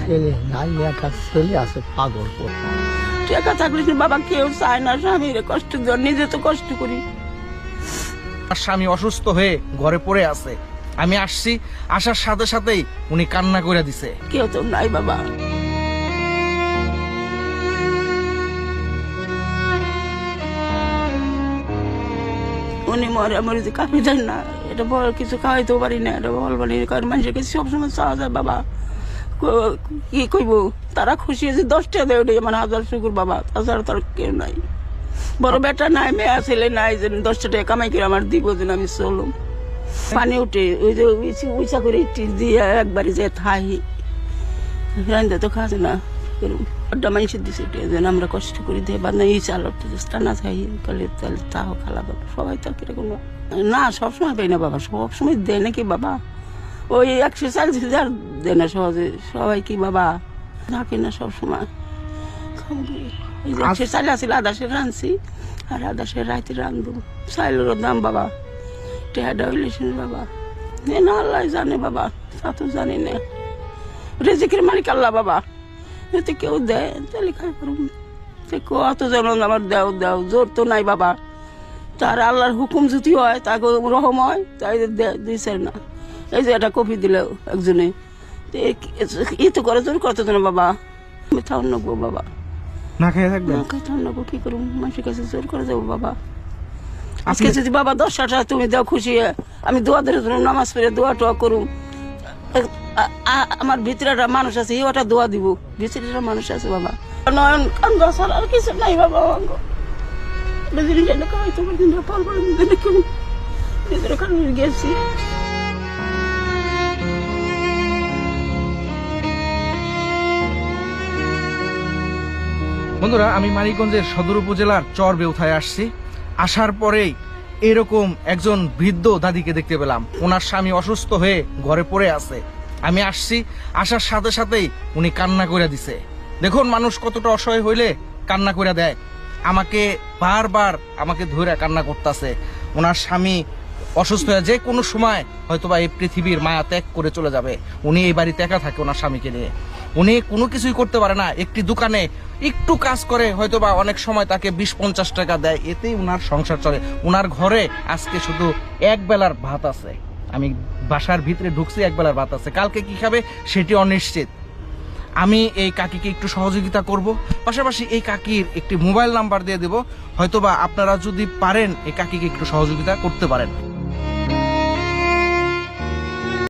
ছেলে নাই, একটা ছেলে আছে পাগল করে। টাকা থাকলে কি বাবা কেউ চায় না স্বামীর কষ্ট দেওয়া, নিজে তো কষ্ট করি। আর স্বামী অসুস্থ হয়ে ঘরে পড়ে আছে, আমি আসছি, আসার সাথে সাথেই উনি কান্না করে দিছে। কেউ তো নাই বাবা। উনি মরে মরে কাপি দেন না, এটা বড় কিছু খাওয়াইতেও পারি না, এটা বলবানি মানুষের কাছে সবসময় চাওয়া যায় বাবা। কি কইব, তারা খুশি হয়েছে 10 টাকা দেয়, ওটাই আমার হাজার শুকুর বাবা। তাছাড়া তার কেউ নাই, বড় বেটা নাই, মেয়ে ছেলে নাই যে 10 টাকা কামাই করে আমার দিব যেন আমি চলুম। পানি উঠে ওই যে উঁচা করে ইটি দিয়ে একবারে যে থাই রান্দা তো খাওয়া না, মানুষের দিছে যেন আমরা কষ্ট করি দিয়ে বা না, এই চাল টানা খাই কালে তাহলে তাও খালা বাবা। সবাই তো কিরকম না, সবসময় পাই না বাবা, সবসময় দেয় নাকি বাবা? ওই 140 আর দেয় না সহজে সবাই, কি বাবা থাকে না সবসময়। 140 আছিল, 10 রাঁধছি আর 10 রাতে রাঁধবো। চাইলের দাম বাবা, টেহাটা হইলে বাবা না, আল্লাহ জানে বাবা, তা তো জানি না। রেজিকের মালিক আল্লাহ বাবা, যদি কেউ দেয় তাহলে খাই পারব, কত জন আমার দেও দেও, জোর তো নাই বাবা। তার আল্লাহর হুকুম যদি হয়, তাকে রহম হয়, তাই দিছে না। এই যে একটা কপি দিল একজনে, ই তো করে জোর করতো না বাবা। আমি থাউন নেবো বাবা, না খেয়ে থাকবে, না খাই থাউন নেবো, কি করবো? মানুষের কাছে জোর করে যাবো বাবা। আজকে যদি বাবা 10 টাকা তুমি দাও, খুশি আমি দোয়া ধরে নামাজ পড়ে দোয়া টোয়া করুম। আমার ভিতরে একটা মানুষ আছে, ওটা দোয়া দিব, ভিতরে একটা মানুষ আছে বাবা। নয়ন কান্দা ছাড়া আর কিছু নাই বাবা। গেছি বন্ধুরা, আমি মানিকগঞ্জের সদর উপজেলার চর বেউথায় আসছি। আসার পরেই এরকম একজন বৃদ্ধ দাদিকে দেখতে পেলাম। ওনার স্বামী অসুস্থ হয়ে ঘরে পড়ে আছে, আমি আসছি, আসার সাথে সাথেই উনি কান্না করে দিছে। দেখুন মানুষ কতটা অসহায় হইলে কান্না করে দেয়। আমাকে বারবার আমাকে ধরে কান্না করতেছে। ওনার স্বামী অসুস্থ হয়ে যে কোনো সময় হয়তোবা এই পৃথিবীর মায়া ত্যাগ করে চলে যাবে। উনি এই বাড়িতে একা থাকে ওনার স্বামীকে নিয়ে, উনি কোনো কিছুই করতে পারে না। একটি দোকানে একটু কাজ করে হয়তোবা অনেক সময় তাকে 20-50 টাকা দেয়, এতেই উনার সংসার চলে। উনার ঘরে আজকে শুধু এক বেলার ভাত আছে। আমি বাসার ভিতরে ঢুকছি, এক বেলার ভাত আছে, কালকে কি খাবে সেটি অনিশ্চিত। আমি এই কাকিকে একটু সহযোগিতা করব, পাশাপাশি এই কাকির একটি মোবাইল নাম্বার দিয়ে দেব, হয়তোবা আপনারা যদি পারেন এই কাকিকে একটু সহযোগিতা করতে পারেন।